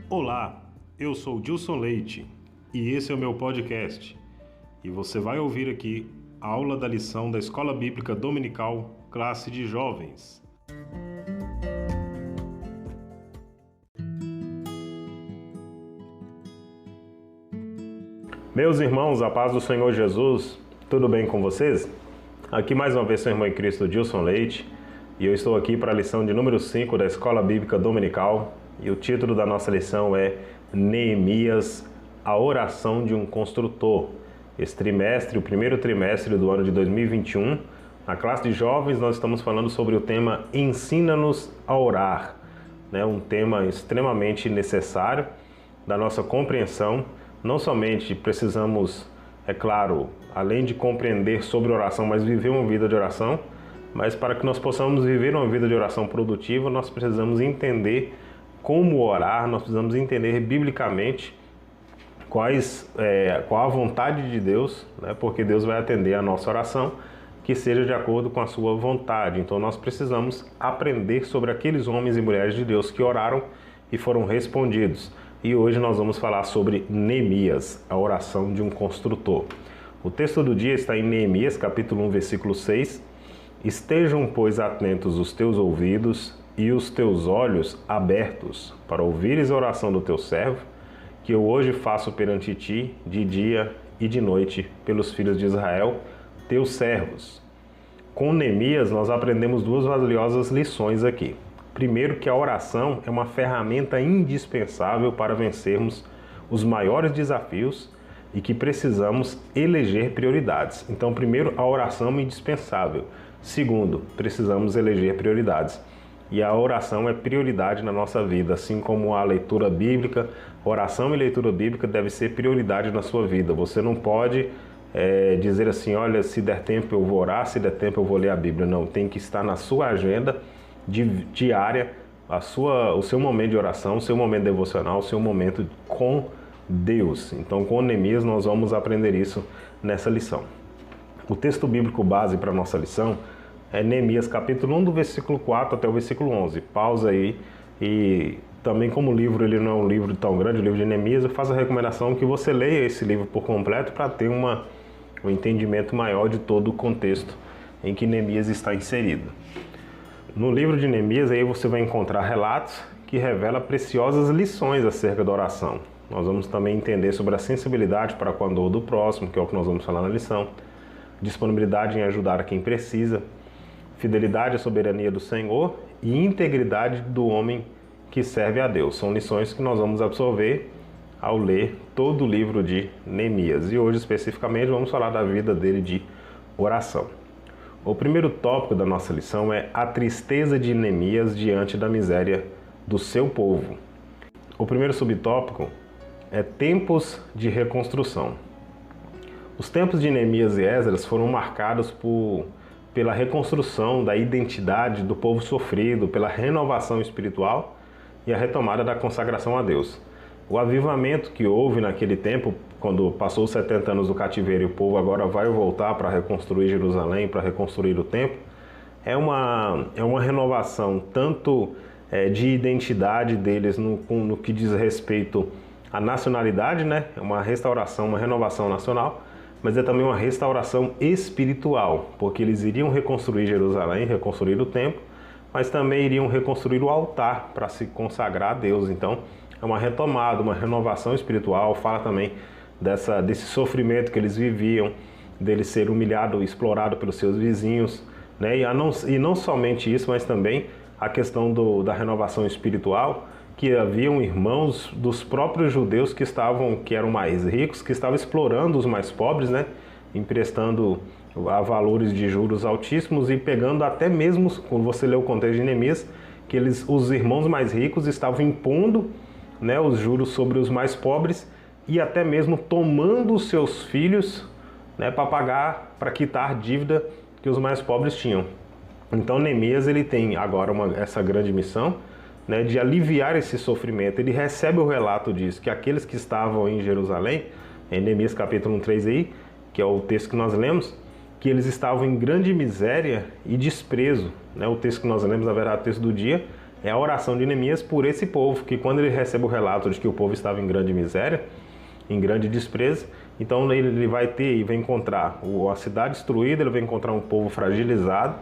Olá, eu sou Dilson Leite e esse é o meu podcast. E você vai ouvir aqui a aula da lição da Escola Bíblica Dominical, classe de jovens. Meus irmãos, a paz do Senhor Jesus, tudo bem com vocês? Aqui mais uma vez seu irmão em Cristo Dilson Leite e eu estou aqui para a lição de número 5 da Escola Bíblica Dominical e o título da nossa lição é Neemias, a oração de um construtor. Esse trimestre, o primeiro trimestre do ano de 2021, na classe de jovens nós estamos falando sobre o tema Ensina-nos a orar, um tema extremamente necessário da nossa compreensão. Não somente precisamos, é claro, além de compreender sobre oração, mas viver uma vida de oração, mas para que nós possamos viver uma vida de oração produtiva, nós precisamos entender como orar, nós precisamos entender biblicamente qual a vontade de Deus, porque Deus vai atender a nossa oração, que seja de acordo com a sua vontade. Então nós precisamos aprender sobre aqueles homens e mulheres de Deus que oraram e foram respondidos. E hoje nós vamos falar sobre Neemias, a oração de um construtor. O texto do dia está em Neemias, capítulo 1, versículo 6. Estejam, pois, atentos os teus ouvidos e os teus olhos abertos para ouvires a oração do teu servo, que eu hoje faço perante ti, de dia e de noite, pelos filhos de Israel, teus servos. Com Neemias, nós aprendemos duas valiosas lições aqui. Primeiro, que a oração é uma ferramenta indispensável para vencermos os maiores desafios e que precisamos eleger prioridades. Então, primeiro, a oração é indispensável. Segundo, precisamos eleger prioridades. E a oração é prioridade na nossa vida, assim como a leitura bíblica. Oração e leitura bíblica deve ser prioridade na sua vida. Você não pode dizer assim, olha, se der tempo eu vou orar, se der tempo eu vou ler a Bíblia. Não, tem que estar na sua agenda diária, o seu momento de oração, o seu momento devocional, o seu momento com Deus. Então, com Neemias, nós vamos aprender isso nessa lição. O texto bíblico base para a nossa lição é Neemias, capítulo 1, do versículo 4 até o versículo 11. Pausa aí e também, como o livro ele não é um livro tão grande, o livro de Neemias, eu faço a recomendação que você leia esse livro por completo para ter um entendimento maior de todo o contexto em que Neemias está inserido. No livro de Neemias aí você vai encontrar relatos que revelam preciosas lições acerca da oração. Nós vamos também entender sobre a sensibilidade para com a dor do próximo, que é o que nós vamos falar na lição, disponibilidade em ajudar a quem precisa, fidelidade à soberania do Senhor e integridade do homem que serve a Deus. São lições que nós vamos absorver ao ler todo o livro de Neemias. E hoje especificamente vamos falar da vida dele de oração. O primeiro tópico da nossa lição é a tristeza de Neemias diante da miséria do seu povo. O primeiro subtópico é tempos de reconstrução. Os tempos de Neemias e Esdras foram marcados pela reconstrução da identidade do povo sofrido, pela renovação espiritual e a retomada da consagração a Deus. O avivamento que houve naquele tempo, quando passou os 70 anos do cativeiro e o povo agora vai voltar para reconstruir Jerusalém, para reconstruir o templo, é uma renovação tanto de identidade deles no que diz respeito à nacionalidade, é uma restauração, uma renovação nacional, mas é também uma restauração espiritual, porque eles iriam reconstruir Jerusalém, reconstruir o templo, mas também iriam reconstruir o altar para se consagrar a Deus. Então, é uma retomada, uma renovação espiritual. Fala também desse sofrimento que eles viviam, dele ser humilhado, explorado pelos seus vizinhos, e não somente isso, mas também a questão da renovação espiritual, que haviam irmãos dos próprios judeus que eram mais ricos, que estavam explorando os mais pobres, emprestando a valores de juros altíssimos e pegando até mesmo, quando você lê o contexto de Neemias, que os irmãos mais ricos estavam impondo os juros sobre os mais pobres e até mesmo tomando os seus filhos para quitar dívida que os mais pobres tinham. Então Neemias ele tem agora essa grande missão de aliviar esse sofrimento. Ele recebe o relato disso, que aqueles que estavam em Jerusalém, em Neemias capítulo 3 aí, que é o texto que nós lemos, que eles estavam em grande miséria e desprezo. O texto que nós lemos, na verdade, o texto do dia, é a oração de Neemias por esse povo, que quando ele recebe o relato de que o povo estava em grande miséria, em grande desprezo, então ele vai ter e vai encontrar a cidade destruída, ele vai encontrar um povo fragilizado,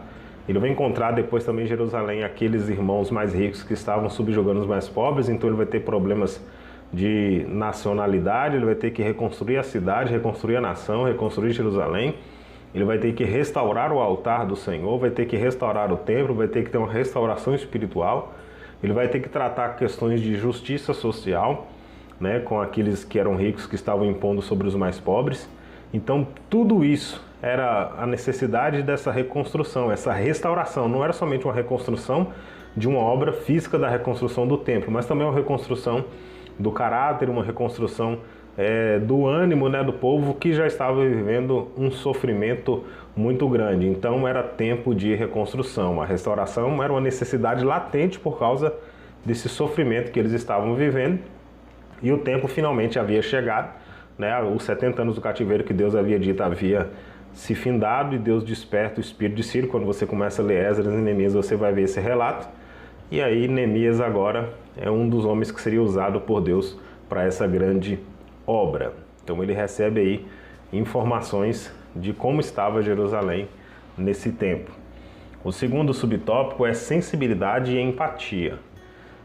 ele vai encontrar depois também em Jerusalém aqueles irmãos mais ricos que estavam subjugando os mais pobres, então ele vai ter problemas de nacionalidade, ele vai ter que reconstruir a cidade, reconstruir a nação, reconstruir Jerusalém, ele vai ter que restaurar o altar do Senhor, vai ter que restaurar o templo, vai ter que ter uma restauração espiritual, ele vai ter que tratar questões de justiça social, né, com aqueles que eram ricos que estavam impondo sobre os mais pobres. Então tudo isso era a necessidade dessa reconstrução, essa restauração. Não era somente uma reconstrução de uma obra física da reconstrução do templo, mas também uma reconstrução do caráter, uma reconstrução do ânimo, né, do povo que já estava vivendo um sofrimento muito grande. Então era tempo de reconstrução. A restauração era uma necessidade latente por causa desse sofrimento que eles estavam vivendo. E o tempo finalmente havia chegado, né? Os 70 anos do cativeiro que Deus havia dito havia se findado e Deus desperta o espírito de Ciro. Quando você começa a ler Esdras e Neemias, você vai ver esse relato. E aí Neemias agora é um dos homens que seria usado por Deus para essa grande obra. Então ele recebe aí informações de como estava Jerusalém nesse tempo. O segundo subtópico é sensibilidade e empatia.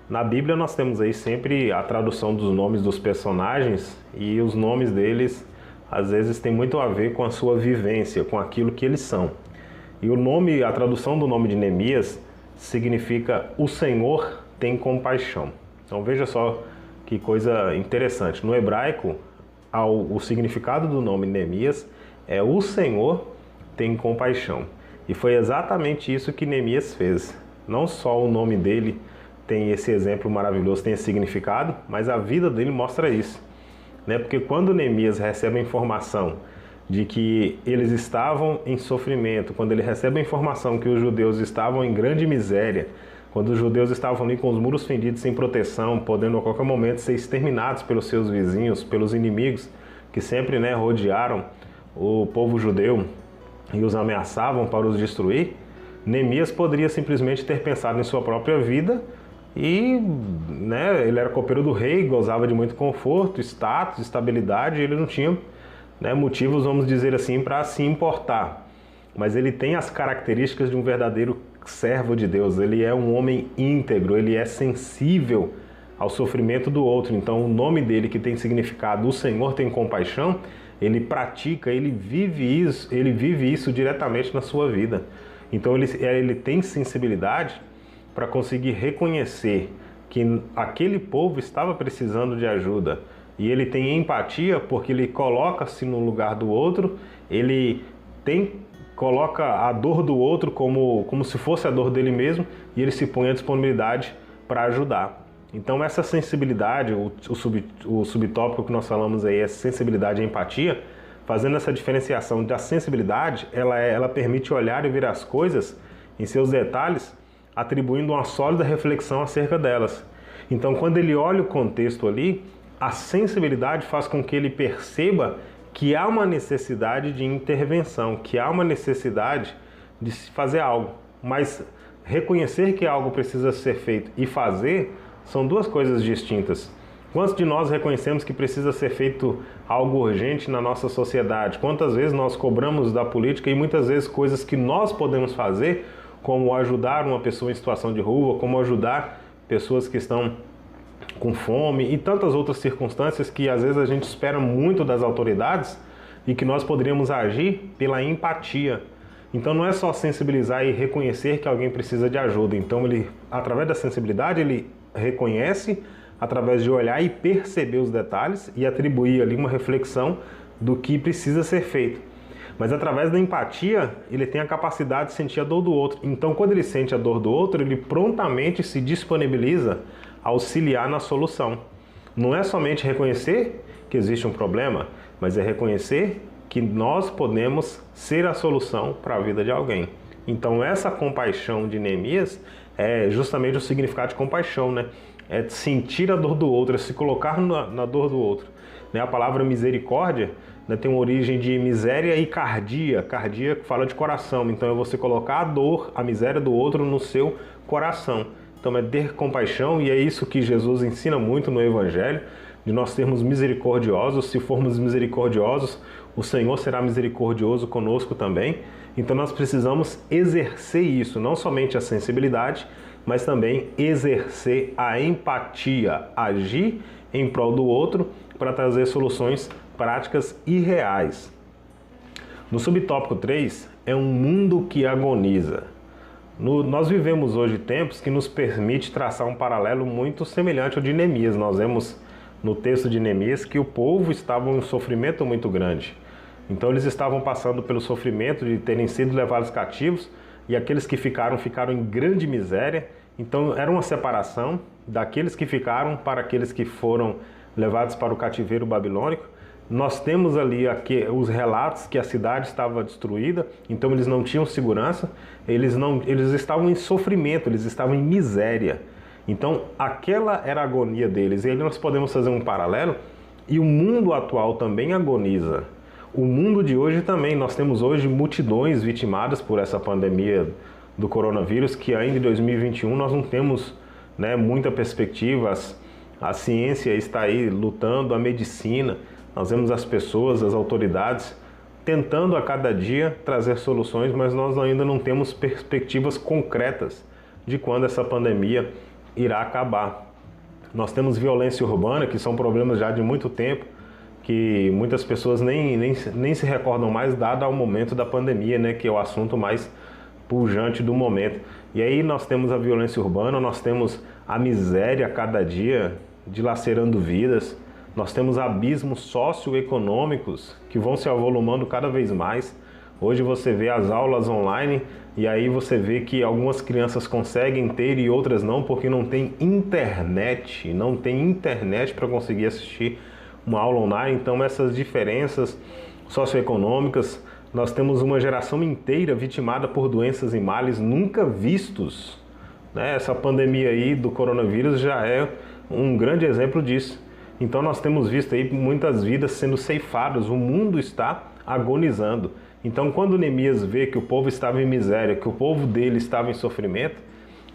Na Bíblia nós temos aí sempre a tradução dos nomes dos personagens e os nomes deles às vezes tem muito a ver com a sua vivência, com aquilo que eles são. E a tradução do nome de Neemias significa o Senhor tem compaixão. Então veja só que coisa interessante. No hebraico, o significado do nome Neemias é o Senhor tem compaixão. E foi exatamente isso que Neemias fez. Não só o nome dele tem esse exemplo maravilhoso, tem esse significado, mas a vida dele mostra isso, né? Porque quando Neemias recebe a informação de que eles estavam em sofrimento, quando ele recebe a informação que os judeus estavam em grande miséria, quando os judeus estavam ali com os muros fendidos sem proteção, podendo a qualquer momento ser exterminados pelos seus vizinhos, pelos inimigos que sempre, né, rodearam o povo judeu e os ameaçavam para os destruir, Neemias poderia simplesmente ter pensado em sua própria vida e, né, ele era copeiro do rei, gozava de muito conforto, status, estabilidade, e ele não tinha, né, motivos, vamos dizer assim, para se importar. Mas ele tem as características de um verdadeiro servo de Deus. Ele é um homem íntegro, ele é sensível ao sofrimento do outro. Então o nome dele, que tem significado o Senhor tem compaixão, ele pratica, ele vive isso diretamente na sua vida. Então ele tem sensibilidade para conseguir reconhecer que aquele povo estava precisando de ajuda. E ele tem empatia porque ele coloca-se no lugar do outro, ele coloca a dor do outro como se fosse a dor dele mesmo, e ele se põe à disponibilidade para ajudar. Então essa sensibilidade, o subtópico que nós falamos aí é sensibilidade e empatia, fazendo essa diferenciação da sensibilidade, ela permite olhar e ver as coisas em seus detalhes, atribuindo uma sólida reflexão acerca delas. Então quando ele olha o contexto ali, a sensibilidade faz com que ele perceba que há uma necessidade de intervenção, que há uma necessidade de se fazer algo. Mas reconhecer que algo precisa ser feito e fazer são duas coisas distintas. Quantos de nós reconhecemos que precisa ser feito algo urgente na nossa sociedade? Quantas vezes nós cobramos da política e muitas vezes coisas que nós podemos fazer, como ajudar uma pessoa em situação de rua, como ajudar pessoas que estão com fome e tantas outras circunstâncias que às vezes a gente espera muito das autoridades e que nós poderíamos agir pela empatia. Então não é só sensibilizar e reconhecer que alguém precisa de ajuda. Então ele, através da sensibilidade, ele reconhece através de olhar e perceber os detalhes e atribuir ali uma reflexão do que precisa ser feito. Mas através da empatia, ele tem a capacidade de sentir a dor do outro. Então quando ele sente a dor do outro, ele prontamente se disponibiliza a auxiliar na solução. Não é somente reconhecer que existe um problema, mas é reconhecer que nós podemos ser a solução para a vida de alguém. Então essa compaixão de Neemias é justamente o significado de compaixão, né? É sentir a dor do outro, é se colocar na dor do outro. A palavra misericórdia, né, tem uma origem de miséria e cardia. Cardia fala de coração, então é você colocar a dor, a miséria do outro no seu coração. Então é ter compaixão, e é isso que Jesus ensina muito no Evangelho, de nós sermos misericordiosos. Se formos misericordiosos, o Senhor será misericordioso conosco também. Então nós precisamos exercer isso, não somente a sensibilidade, mas também exercer a empatia, agir em prol do outro para trazer soluções práticas e reais. No subtópico 3, é um mundo que agoniza. Nós vivemos hoje tempos que nos permite traçar um paralelo muito semelhante ao de Neemias. Nós vemos no texto de Neemias que o povo estava em um sofrimento muito grande. Então eles estavam passando pelo sofrimento de terem sido levados cativos, e aqueles que ficaram em grande miséria. Então era uma separação daqueles que ficaram para aqueles que foram levados para o cativeiro babilônico. Nós temos ali os relatos que a cidade estava destruída, então eles não tinham segurança, eles estavam em sofrimento, eles estavam em miséria. Então aquela era a agonia deles. E aí nós podemos fazer um paralelo, e o mundo atual também agoniza. O mundo de hoje também, nós temos hoje multidões vitimadas por essa pandemia do coronavírus, que ainda em 2021 nós não temos, né, muita perspectiva. A ciência está aí lutando, a medicina, nós vemos as pessoas, as autoridades tentando a cada dia trazer soluções, mas nós ainda não temos perspectivas concretas de quando essa pandemia irá acabar. Nós temos violência urbana, que são problemas já de muito tempo, que muitas pessoas nem se recordam mais, dado ao momento da pandemia, né, que é o assunto mais pujante do momento. E aí nós temos a violência urbana, nós temos a miséria a cada dia dilacerando vidas, nós temos abismos socioeconômicos que vão se avolumando cada vez mais. Hoje você vê as aulas online, e aí você vê que algumas crianças conseguem ter e outras não, porque não tem internet para conseguir assistir uma aula online. Então essas diferenças socioeconômicas, nós temos uma geração inteira vitimada por doenças e males nunca vistos, né? Essa pandemia aí do coronavírus já é um grande exemplo disso. Então nós temos visto aí muitas vidas sendo ceifadas, o mundo está agonizando. Então quando Neemias vê que o povo estava em miséria, que o povo dele estava em sofrimento,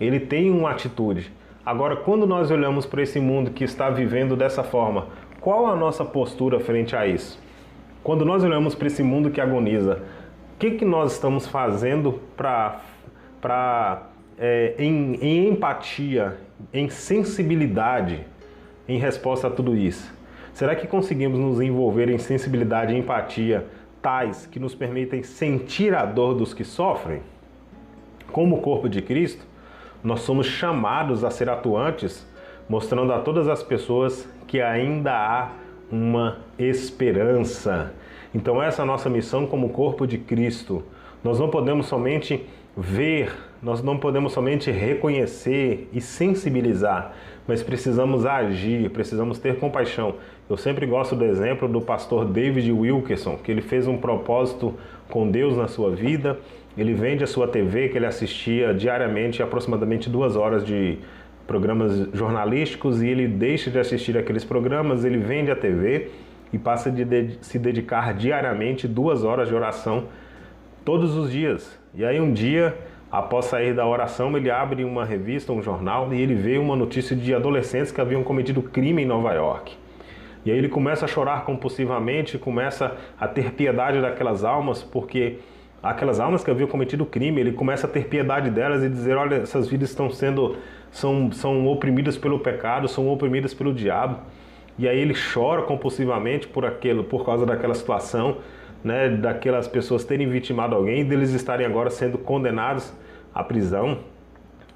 ele tem uma atitude. Agora, quando nós olhamos para esse mundo que está vivendo dessa forma, qual a nossa postura frente a isso? Quando nós olhamos para esse mundo que agoniza, o que nós estamos fazendo em empatia, em sensibilidade, em resposta a tudo isso? Será que conseguimos nos envolver em sensibilidade e empatia tais que nos permitem sentir a dor dos que sofrem? Como o corpo de Cristo, nós somos chamados a ser atuantes, mostrando a todas as pessoas que ainda há uma esperança. Então essa é a nossa missão como corpo de Cristo. Nós não podemos somente ver, nós não podemos somente reconhecer e sensibilizar, mas precisamos agir, precisamos ter compaixão. Eu sempre gosto do exemplo do pastor David Wilkerson, que ele fez um propósito com Deus na sua vida. Ele vende a sua TV, que ele assistia diariamente aproximadamente 2 horas de programas jornalísticos, e ele deixa de assistir aqueles programas, ele vende a TV e passa de se dedicar diariamente 2 horas de oração todos os dias. E aí um dia, após sair da oração, ele abre uma revista, um jornal, e ele vê uma notícia de adolescentes que haviam cometido crime em Nova York. E aí ele começa a chorar compulsivamente, começa a ter piedade daquelas almas, porque aquelas almas que haviam cometido crime, ele começa a ter piedade delas e dizer: olha, essas vidas são oprimidas pelo pecado, são oprimidas pelo diabo. E aí ele chora compulsivamente por causa daquela situação, né, daquelas pessoas terem vitimado alguém e deles estarem agora sendo condenados à prisão.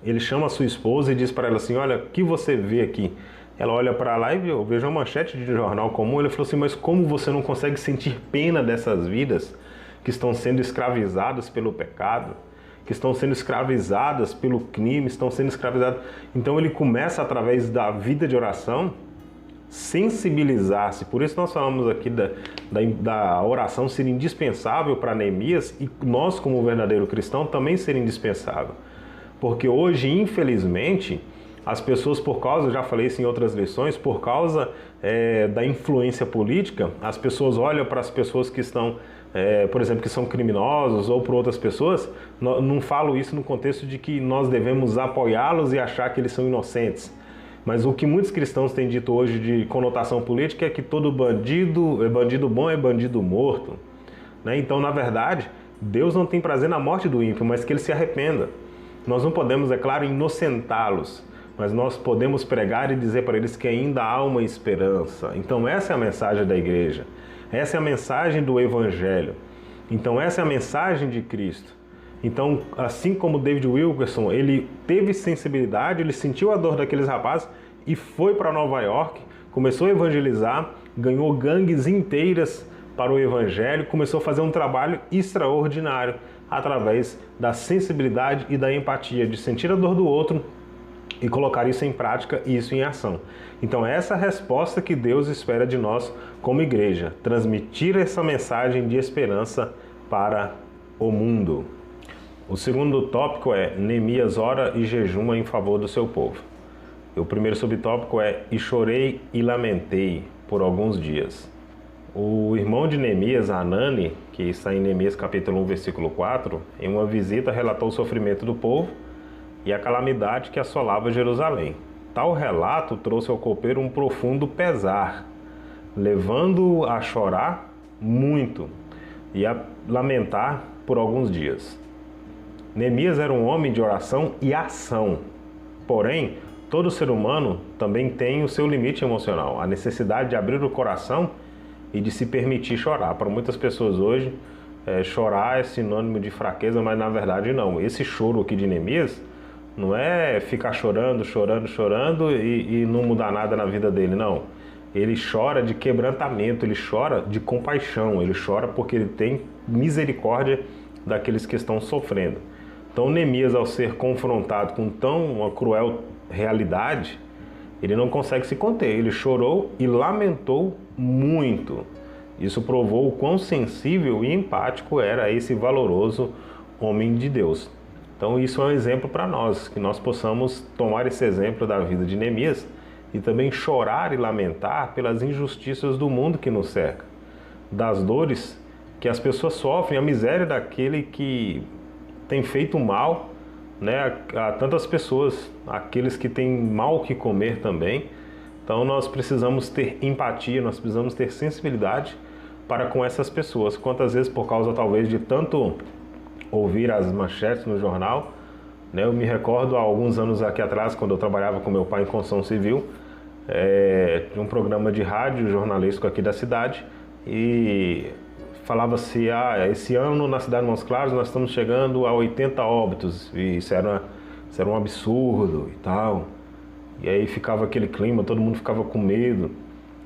Ele chama a sua esposa e diz para ela assim: olha, o que você vê aqui? Ela olha para lá e vejo uma manchete de jornal comum. Ele falou assim: mas como você não consegue sentir pena dessas vidas que estão sendo escravizadas pelo pecado, que estão sendo escravizadas pelo crime, estão sendo escravizadas? Então ele começa, através da vida de oração, sensibilizar-se. Por isso nós falamos aqui da oração ser indispensável para Neemias, e nós, como verdadeiro cristão, também ser indispensável. Porque hoje, infelizmente, as pessoas, por causa, já falei isso em outras lições, por causa da influência política, as pessoas olham para as pessoas que estão por exemplo, que são criminosos ou por outras pessoas, não falo isso no contexto de que nós devemos apoiá-los e achar que eles são inocentes. Mas o que muitos cristãos têm dito hoje de conotação política é que todo bandido bom é bandido morto. Né? Então, na verdade, Deus não tem prazer na morte do ímpio, mas que ele se arrependa. Nós não podemos, é claro, inocentá-los, mas nós podemos pregar e dizer para eles que ainda há uma esperança. Então essa é a mensagem da igreja, essa é a mensagem do Evangelho. Então essa é a mensagem de Cristo. Então, assim como David Wilkerson, ele teve sensibilidade, ele sentiu a dor daqueles rapazes e foi para Nova York, começou a evangelizar, ganhou gangues inteiras para o Evangelho, começou a fazer um trabalho extraordinário através da sensibilidade e da empatia, de sentir a dor do outro e colocar isso em prática e isso em ação. Então essa é a resposta que Deus espera de nós como igreja, transmitir essa mensagem de esperança para o mundo. O segundo tópico é Neemias ora e jejuma em favor do seu povo. E o primeiro subtópico é e chorei e lamentei por alguns dias. O irmão de Neemias, Hanani, que está em Neemias capítulo 1, versículo 4, em uma visita relatou o sofrimento do povo e a calamidade que assolava Jerusalém. Tal relato trouxe ao copeiro um profundo pesar, levando-o a chorar muito e a lamentar por alguns dias. Neemias era um homem de oração e ação. Porém, todo ser humano também tem o seu limite emocional, a necessidade de abrir o coração e de se permitir chorar. Para muitas pessoas hoje, chorar é sinônimo de fraqueza, mas na verdade não. Esse choro aqui de Neemias não é ficar chorando e não mudar nada na vida dele, não. Ele chora de quebrantamento, ele chora de compaixão, ele chora porque ele tem misericórdia daqueles que estão sofrendo. Então Neemias, ao ser confrontado com uma cruel realidade, ele não consegue se conter, ele chorou e lamentou muito. Isso provou o quão sensível e empático era esse valoroso homem de Deus. Então isso é um exemplo para nós, que nós possamos tomar esse exemplo da vida de Neemias e também chorar e lamentar pelas injustiças do mundo que nos cerca, das dores que as pessoas sofrem, a miséria daquele que tem feito mal, né, a tantas pessoas, aqueles que têm mal que comer também. Então nós precisamos ter empatia, nós precisamos ter sensibilidade para com essas pessoas. Quantas vezes, por causa talvez de tanto ouvir as manchetes no jornal, né, eu me recordo há alguns anos aqui atrás, quando eu trabalhava com meu pai em construção civil, de um programa de rádio jornalístico aqui da cidade, e falava-se, esse ano na cidade de Montes Claros nós estamos chegando a 80 óbitos, e isso era um absurdo e tal. E aí ficava aquele clima, todo mundo ficava com medo.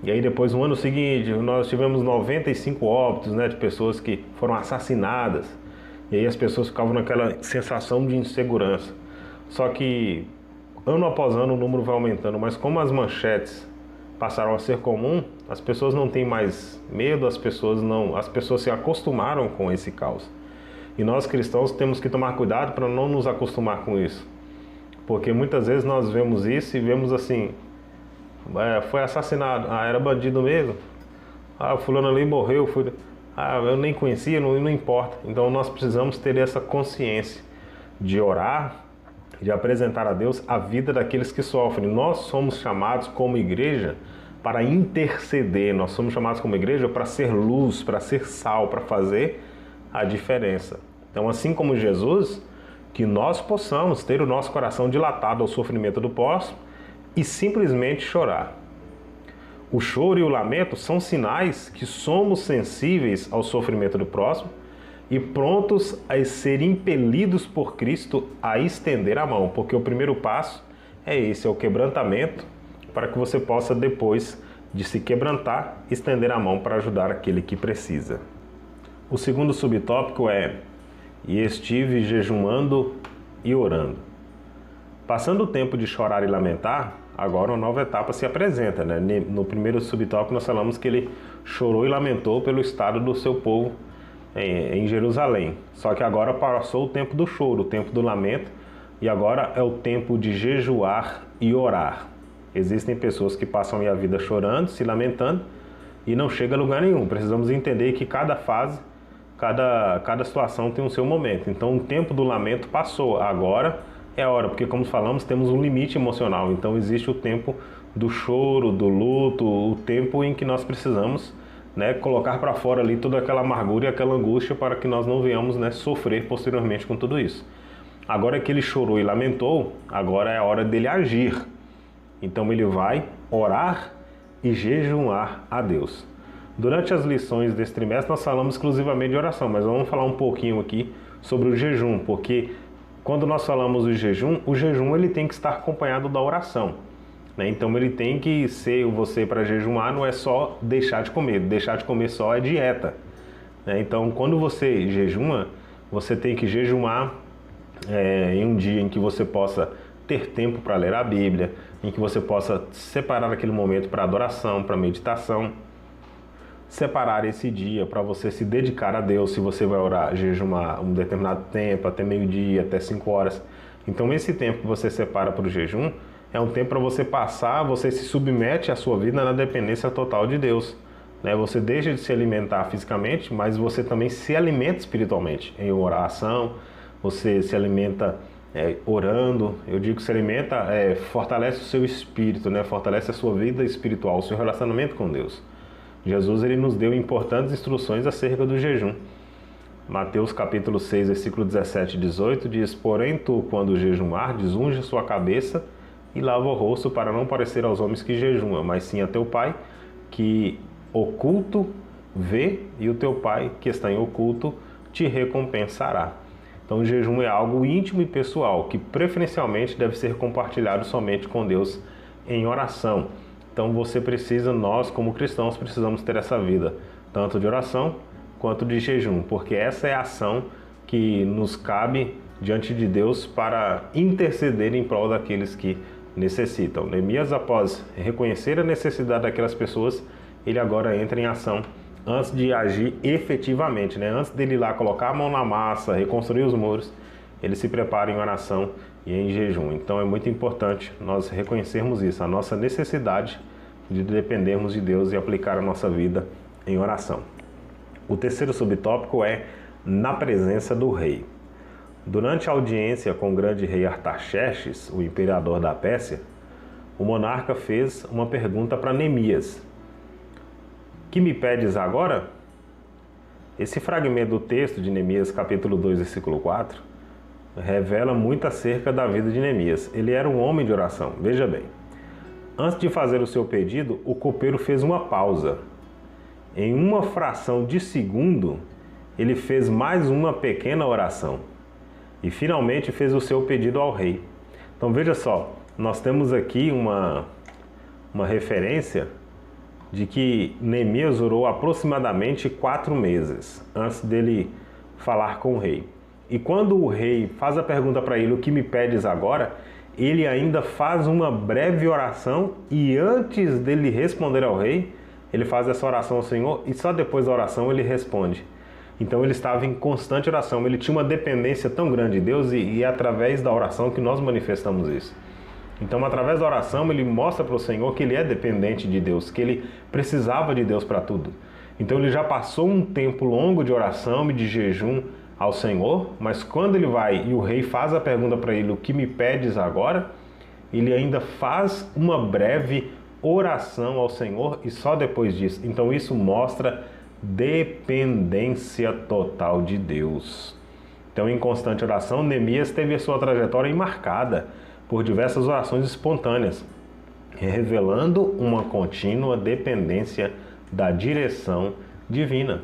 E aí depois, no ano seguinte, nós tivemos 95 óbitos, né, de pessoas que foram assassinadas. E aí as pessoas ficavam naquela sensação de insegurança. Só que ano após ano o número vai aumentando, mas como as manchetes passaram a ser comum, as pessoas não têm mais medo, as pessoas se acostumaram com esse caos. E nós cristãos temos que tomar cuidado para não nos acostumar com isso. Porque muitas vezes nós vemos isso e vemos assim, foi assassinado, era bandido mesmo, o fulano ali morreu, eu nem conhecia, não importa. Então nós precisamos ter essa consciência de orar, de apresentar a Deus a vida daqueles que sofrem. Nós somos chamados como igreja para interceder, nós somos chamados como igreja para ser luz, para ser sal, para fazer a diferença. Então, assim como Jesus, que nós possamos ter o nosso coração dilatado ao sofrimento do próximo e simplesmente chorar. O choro e o lamento são sinais que somos sensíveis ao sofrimento do próximo e prontos a ser impelidos por Cristo a estender a mão, porque o primeiro passo é esse, é o quebrantamento, para que você possa, depois de se quebrantar, estender a mão para ajudar aquele que precisa. O segundo subtópico é e estive jejumando e orando. Passando o tempo de chorar e lamentar, agora uma nova etapa se apresenta, né? No primeiro subtópico nós falamos que ele chorou e lamentou pelo estado do seu povo em Jerusalém. Só que agora passou o tempo do choro, o tempo do lamento, e agora é o tempo de jejuar e orar. Existem pessoas que passam a vida chorando, se lamentando, e não chega a lugar nenhum. Precisamos entender que cada fase cada situação tem o seu momento. Então o tempo do lamento passou, agora é a hora, porque como falamos, temos um limite emocional. Então existe o tempo do choro, do luto, o tempo em que nós precisamos, né, colocar para fora ali toda aquela amargura e aquela angústia para que nós não venhamos, né, sofrer posteriormente com tudo isso. Agora que ele chorou e lamentou, agora é a hora dele agir. Então ele vai orar e jejuar a Deus. Durante as lições desse trimestre nós falamos exclusivamente de oração, mas vamos falar um pouquinho aqui sobre o jejum, porque quando nós falamos do jejum, o jejum ele tem que estar acompanhado da oração, né? Então ele tem que ser, você para jejuar não é só deixar de comer só é dieta, né? Então quando você jejuma, você tem que jejuar em um dia em que você possa ter tempo para ler a Bíblia, em que você possa separar aquele momento para adoração, para meditação, separar esse dia para você se dedicar a Deus, se você vai orar, jejumar um determinado tempo, até meio-dia, até 5 horas. Então esse tempo que você separa para o jejum é um tempo para você passar, você se submete à sua vida na dependência total de Deus, né? Você deixa de se alimentar fisicamente, mas você também se alimenta espiritualmente, em oração, você se alimenta orando. Eu digo que se alimenta, fortalece o seu espírito, né? Fortalece a sua vida espiritual, o seu relacionamento com Deus. Jesus ele nos deu importantes instruções acerca do jejum. Mateus capítulo 6, versículo 17 e 18 diz: Porém tu, quando jejuardes, unge a sua cabeça e lava o rosto, para não parecer aos homens que jejuam, mas sim a teu Pai, que oculto vê, e o teu Pai, que está em oculto, te recompensará. Então o jejum é algo íntimo e pessoal, que preferencialmente deve ser compartilhado somente com Deus em oração. Então você precisa, nós como cristãos, precisamos ter essa vida, tanto de oração quanto de jejum, porque essa é a ação que nos cabe diante de Deus para interceder em prol daqueles que necessitam. Neemias, após reconhecer a necessidade daquelas pessoas, ele agora entra em ação antes de agir efetivamente, né? Antes dele ir lá colocar a mão na massa, reconstruir os muros, ele se prepara em oração e em jejum. Então é muito importante nós reconhecermos isso, a nossa necessidade de dependermos de Deus e aplicar a nossa vida em oração. O terceiro subtópico é na presença do rei. Durante a audiência com o grande rei Artaxerxes, o imperador da Pérsia, o monarca fez uma pergunta para Neemias: que me pedes agora? Esse fragmento do texto de Neemias, capítulo 2, versículo 4, revela muito acerca da vida de Neemias. Ele era um homem de oração. Veja bem, antes de fazer o seu pedido, o copeiro fez uma pausa. Em uma fração de segundo, ele fez mais uma pequena oração e finalmente fez o seu pedido ao rei. Então veja só, nós temos aqui uma referência de que Neemias orou aproximadamente 4 meses antes dele falar com o rei. E quando o rei faz a pergunta para ele: o que me pedes agora? Ele ainda faz uma breve oração e antes dele responder ao rei, ele faz essa oração ao Senhor e só depois da oração ele responde. Então ele estava em constante oração, ele tinha uma dependência tão grande de Deus e é através da oração que nós manifestamos isso. Então, através da oração, ele mostra para o Senhor que ele é dependente de Deus, que ele precisava de Deus para tudo. Então, ele já passou um tempo longo de oração e de jejum ao Senhor, mas quando ele vai e o rei faz a pergunta para ele: o que me pedes agora? Ele ainda faz uma breve oração ao Senhor e só depois disso. Então, isso mostra dependência total de Deus. Então, em constante oração, Neemias teve a sua trajetória marcada por diversas orações espontâneas, revelando uma contínua dependência da direção divina.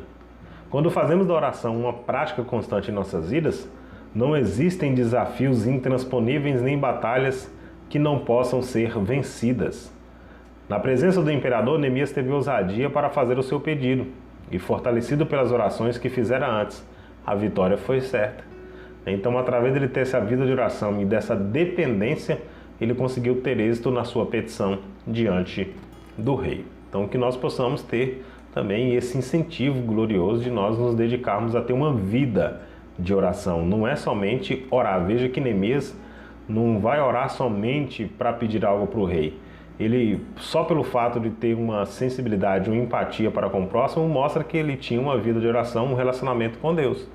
Quando fazemos da oração uma prática constante em nossas vidas, não existem desafios intransponíveis nem batalhas que não possam ser vencidas. Na presença do imperador, Neemias teve ousadia para fazer o seu pedido, e fortalecido pelas orações que fizera antes, a vitória foi certa. Então, através dele ter essa vida de oração e dessa dependência, ele conseguiu ter êxito na sua petição diante do rei. Então, que nós possamos ter também esse incentivo glorioso de nós nos dedicarmos a ter uma vida de oração. Não é somente orar. Veja que Neemias não vai orar somente para pedir algo para o rei. ele, só pelo fato de ter uma sensibilidade, uma empatia para com o próximo, mostra que ele tinha uma vida de oração, um relacionamento com Deus.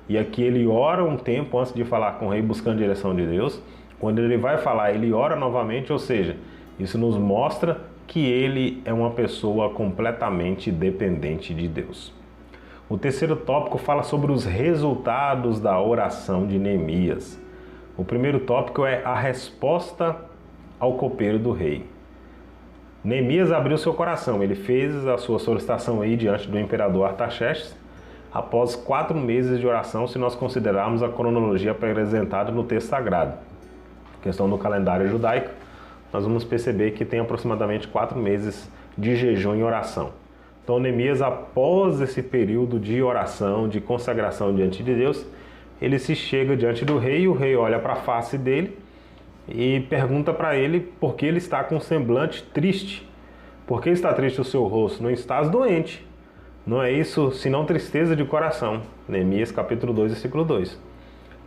E aqui ele ora um tempo antes de falar com o rei, buscando a direção de Deus. Quando ele vai falar, ele ora novamente, ou seja, isso nos mostra que ele é uma pessoa completamente dependente de Deus. O terceiro tópico fala sobre os resultados da oração de Neemias. O primeiro tópico é a resposta ao copeiro do rei. Neemias abriu seu coração, ele fez a sua solicitação aí diante do imperador Artaxerxes, após 4 meses de oração, se nós considerarmos a cronologia apresentada no texto sagrado. Questão do calendário judaico, nós vamos perceber que tem aproximadamente 4 meses de jejum e oração. Então Neemias, após esse período de oração, de consagração diante de Deus, ele se chega diante do rei, e o rei olha para a face dele e pergunta para ele por que ele está com um semblante triste. Por que está triste o seu rosto? Não estás doente. Não é isso, senão tristeza de coração. Neemias capítulo 2, versículo 2.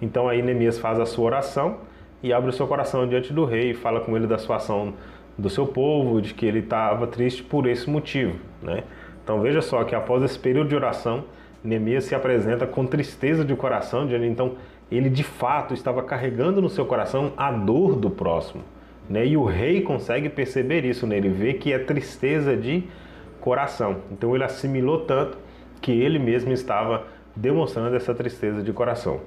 Então aí Neemias faz a sua oração e abre o seu coração diante do rei e fala com ele da situação do seu povo, de que ele estava triste por esse motivo, né? Então veja só que após esse período de oração, Neemias se apresenta com tristeza de coração, então ele de fato estava carregando no seu coração a dor do próximo, né? E o rei consegue perceber isso, né? Ele vê que é tristeza de coração. Então ele assimilou tanto que ele mesmo estava demonstrando essa tristeza de coração.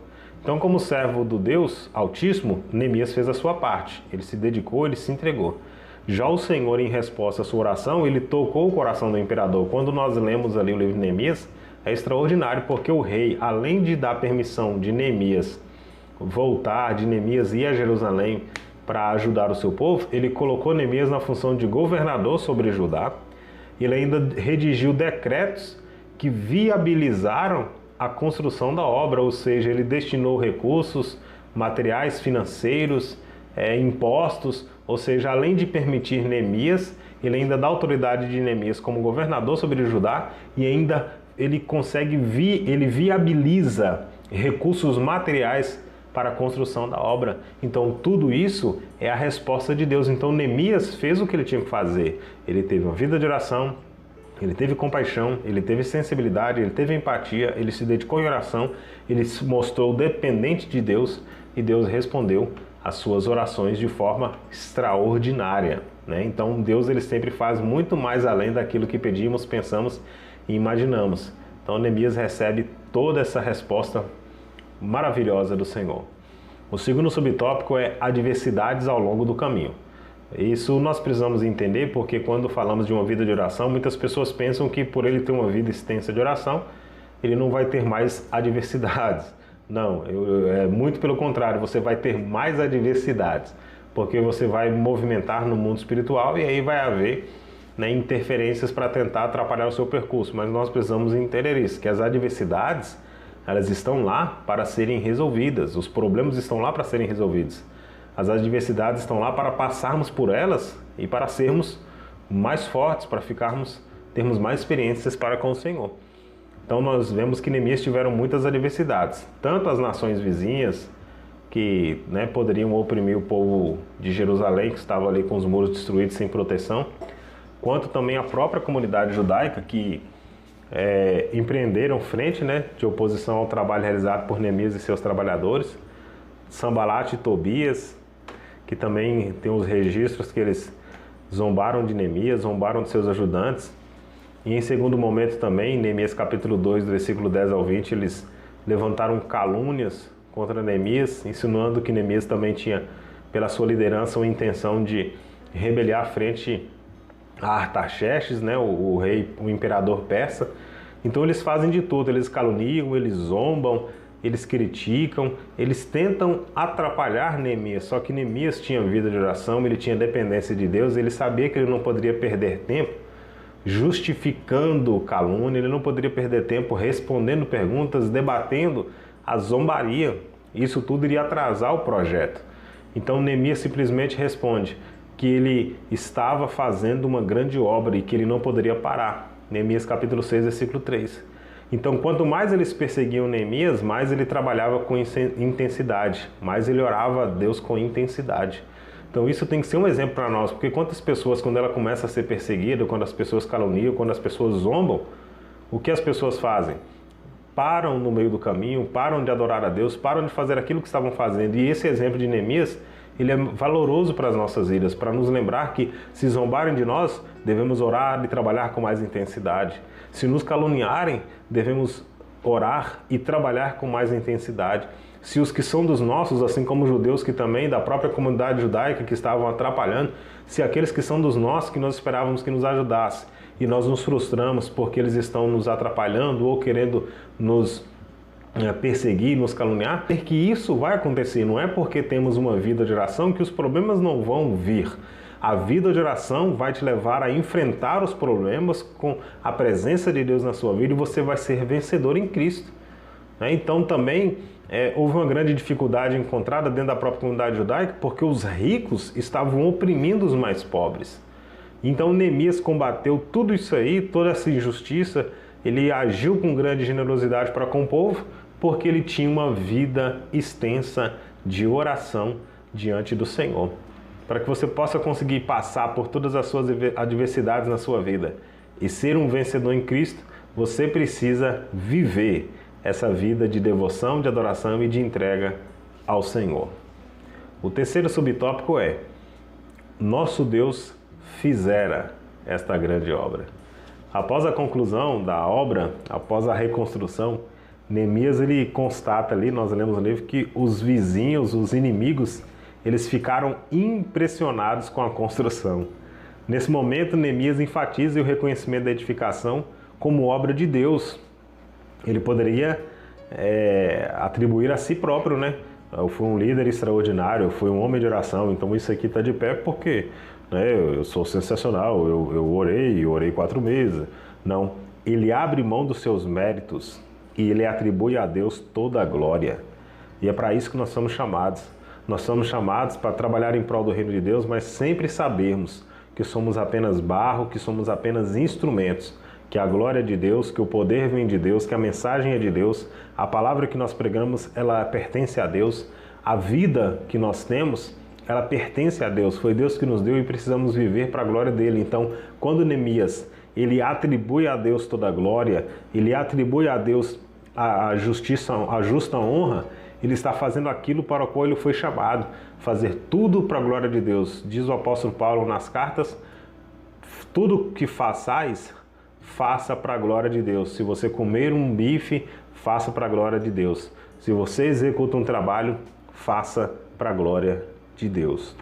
Então, como servo do Deus Altíssimo, Neemias fez a sua parte. Ele se dedicou, ele se entregou. Já o Senhor, em resposta à sua oração, ele tocou o coração do imperador. Quando nós lemos ali o livro de Neemias, é extraordinário, porque o rei, além de dar permissão de Neemias voltar, de Neemias ir a Jerusalém para ajudar o seu povo, ele colocou Neemias na função de governador sobre Judá. Ele ainda redigiu decretos que viabilizaram a construção da obra, ou seja, ele destinou recursos, materiais financeiros, impostos, ou seja, além de permitir Neemias, ele ainda dá autoridade de Neemias como governador sobre Judá e ainda ele ele viabiliza recursos materiais para a construção da obra. Então tudo isso é a resposta de Deus. Então Neemias fez o que ele tinha que fazer. Ele teve uma vida de oração, ele teve compaixão, ele teve sensibilidade, ele teve empatia, ele se dedicou em oração, ele se mostrou dependente de Deus e Deus respondeu às suas orações de forma extraordinária, né? Então Deus ele sempre faz muito mais além daquilo que pedimos, pensamos e imaginamos. Então Neemias recebe toda essa resposta maravilhosa do Senhor. O segundo subtópico é adversidades ao longo do caminho. Isso nós precisamos entender, porque quando falamos de uma vida de oração, muitas pessoas pensam que por ele ter uma vida extensa de oração, ele não vai ter mais adversidades. Não, é muito pelo contrário, você vai ter mais adversidades, porque você vai movimentar no mundo espiritual e aí vai haver, né, interferências para tentar atrapalhar o seu percurso. Mas nós precisamos entender isso, que as adversidades, elas estão lá para serem resolvidas, os problemas estão lá para serem resolvidos. As adversidades estão lá para passarmos por elas e para sermos mais fortes, para termos mais experiências para com o Senhor. Então nós vemos que Neemias tiveram muitas adversidades, tanto as nações vizinhas, que, né, poderiam oprimir o povo de Jerusalém, que estava ali com os muros destruídos sem proteção, quanto também a própria comunidade judaica, que empreenderam frente, né, de oposição ao trabalho realizado por Neemias e seus trabalhadores. Sanbalat e Tobias, que também tem os registros que eles zombaram de Neemias, zombaram de seus ajudantes. E em segundo momento também, Neemias capítulo 2, do versículo 10 ao 20, eles levantaram calúnias contra Neemias, insinuando que Neemias também tinha, pela sua liderança, uma intenção de rebeliar frente a Artaxerxes, né, o rei, o imperador persa. Então eles fazem de tudo, eles caluniam, eles zombam, eles criticam, eles tentam atrapalhar Neemias. Só que Neemias tinha vida de oração, ele tinha dependência de Deus, ele sabia que ele não poderia perder tempo justificando calúnia, ele não poderia perder tempo respondendo perguntas, debatendo a zombaria. Isso tudo iria atrasar o projeto. Então Neemias simplesmente responde que ele estava fazendo uma grande obra e que ele não poderia parar. Neemias capítulo 6, versículo 3. Então, quanto mais eles perseguiam Neemias, mais ele trabalhava com intensidade, mais ele orava a Deus com intensidade. Então isso tem que ser um exemplo para nós, porque quantas pessoas, quando ela começa a ser perseguida, quando as pessoas caluniam, quando as pessoas zombam, o que as pessoas fazem? Param no meio do caminho, param de adorar a Deus, param de fazer aquilo que estavam fazendo. E esse exemplo de Neemias, ele é valoroso para as nossas vidas, para nos lembrar que se zombarem de nós, devemos orar e trabalhar com mais intensidade. Se nos caluniarem, devemos orar e trabalhar com mais intensidade. Se os que são dos nossos, assim como os judeus que também da própria comunidade judaica que estavam atrapalhando, se aqueles que são dos nossos que nós esperávamos que nos ajudasse e nós nos frustramos porque eles estão nos atrapalhando ou querendo nos perseguir, nos caluniar, é que isso vai acontecer. Não é porque temos uma vida de oração que os problemas não vão vir. A vida de oração vai te levar a enfrentar os problemas com a presença de Deus na sua vida e você vai ser vencedor em Cristo. Então também houve uma grande dificuldade encontrada dentro da própria comunidade judaica porque os ricos estavam oprimindo os mais pobres. Então Neemias combateu tudo isso aí, toda essa injustiça, ele agiu com grande generosidade para com o povo porque ele tinha uma vida extensa de oração diante do Senhor. Para que você possa conseguir passar por todas as suas adversidades na sua vida e ser um vencedor em Cristo, você precisa viver essa vida de devoção, de adoração e de entrega ao Senhor. O terceiro subtópico é: nosso Deus fizera esta grande obra. Após a conclusão da obra, após a reconstrução, Neemias ele constata ali, nós lemos no livro, que os vizinhos, os inimigos, eles ficaram impressionados com a construção. Nesse momento, Neemias enfatiza o reconhecimento da edificação como obra de Deus. Ele poderia atribuir a si próprio, né? Eu fui um líder extraordinário, eu fui um homem de oração, então isso aqui está de pé porque eu sou sensacional, eu orei 4 meses. Não, ele abre mão dos seus méritos e ele atribui a Deus toda a glória. E é para isso que nós somos chamados. Nós somos chamados para trabalhar em prol do reino de Deus, mas sempre sabermos que somos apenas barro, que somos apenas instrumentos, que a glória é de Deus, que o poder vem de Deus, que a mensagem é de Deus, a palavra que nós pregamos, ela pertence a Deus, a vida que nós temos, ela pertence a Deus, foi Deus que nos deu e precisamos viver para a glória dele. Então, quando Neemias, ele atribui a Deus toda a glória, ele atribui a Deus a justiça, a justa honra, ele está fazendo aquilo para o qual ele foi chamado, fazer tudo para a glória de Deus. Diz o apóstolo Paulo nas cartas: tudo que façais, faça para a glória de Deus. Se você comer um bife, faça para a glória de Deus. Se você executa um trabalho, faça para a glória de Deus.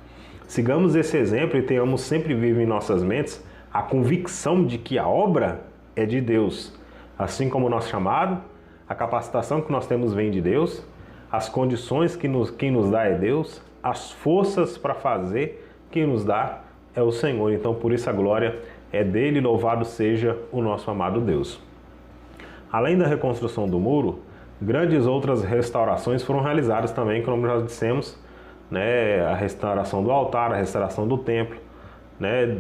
Sigamos esse exemplo e tenhamos sempre vivo em nossas mentes a convicção de que a obra é de Deus. Assim como o nosso chamado, a capacitação que nós temos vem de Deus, as condições que quem nos dá é Deus, as forças para fazer quem nos dá é o Senhor. Então por isso a glória é dele, louvado seja o nosso amado Deus. Além da reconstrução do muro, grandes outras restaurações foram realizadas também, como já dissemos, a restauração do altar, a restauração do templo.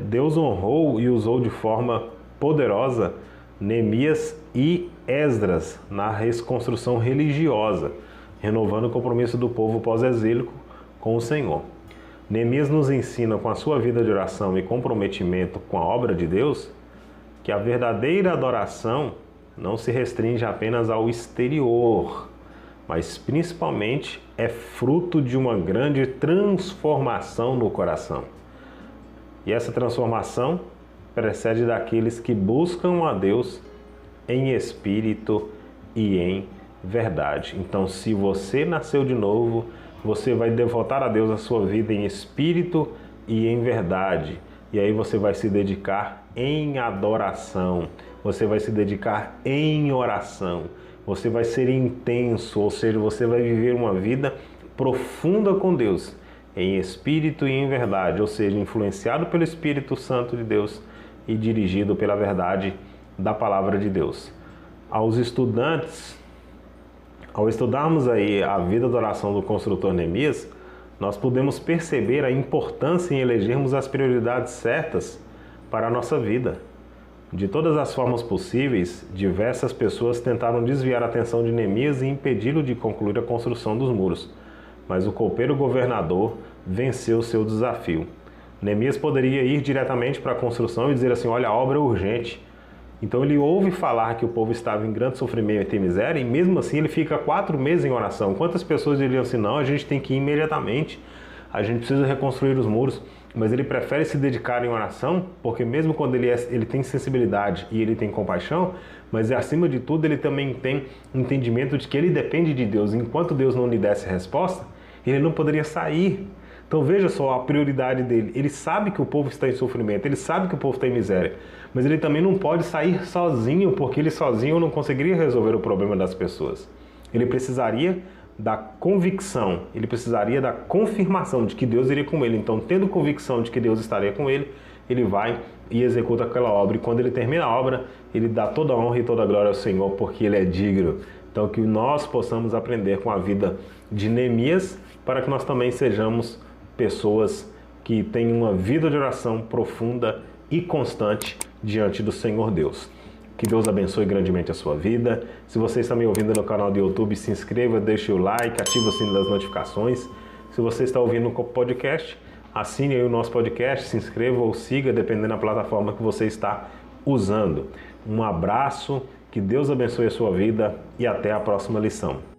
Deus honrou e usou de forma poderosa Neemias e Esdras na reconstrução religiosa, renovando o compromisso do povo pós-exílico com o Senhor. Neemias nos ensina com a sua vida de oração e comprometimento com a obra de Deus que a verdadeira adoração não se restringe apenas ao exterior, mas principalmente é fruto de uma grande transformação no coração. E essa transformação precede daqueles que buscam a Deus em espírito e em verdade. Então, se você nasceu de novo, você vai devotar a Deus a sua vida em espírito e em verdade. E aí você vai se dedicar em adoração, você vai se dedicar em oração, você vai ser intenso, ou seja, você vai viver uma vida profunda com Deus, em espírito e em verdade, ou seja, influenciado pelo Espírito Santo de Deus e dirigido pela verdade da palavra de Deus. Aos estudantes, ao estudarmos aí a vida da oração do construtor Neemias, nós podemos perceber a importância em elegermos as prioridades certas para a nossa vida. De todas as formas possíveis, diversas pessoas tentaram desviar a atenção de Neemias e impedi-lo de concluir a construção dos muros. Mas o copeiro governador vencer o seu desafio. Neemias poderia ir diretamente para a construção e dizer assim, olha, a obra é urgente. Então ele ouve falar que o povo estava em grande sofrimento e miséria, e mesmo assim ele fica 4 meses em oração. Quantas pessoas diriam assim, não, a gente tem que ir imediatamente, a gente precisa reconstruir os muros, mas ele prefere se dedicar em oração, porque mesmo quando ele tem sensibilidade e ele tem compaixão, mas acima de tudo ele também tem entendimento de que ele depende de Deus. Enquanto Deus não lhe desse resposta, ele não poderia sair. Então veja só a prioridade dele. Ele sabe que o povo está em sofrimento, ele sabe que o povo está em miséria, mas ele também não pode sair sozinho, porque ele sozinho não conseguiria resolver o problema das pessoas. Ele precisaria da convicção, ele precisaria da confirmação de que Deus iria com ele. Então, tendo convicção de que Deus estaria com ele, ele vai e executa aquela obra. E quando ele termina a obra, ele dá toda a honra e toda a glória ao Senhor, porque ele é digno. Então, que nós possamos aprender com a vida de Neemias, para que nós também sejamos pessoas que tenham uma vida de oração profunda e constante diante do Senhor Deus. Que Deus abençoe grandemente a sua vida. Se você está me ouvindo no canal do YouTube, se inscreva, deixe o like, ative o sino das notificações. Se você está ouvindo no podcast, assine aí o nosso podcast, se inscreva ou siga, dependendo da plataforma que você está usando. Um abraço, que Deus abençoe a sua vida e até a próxima lição.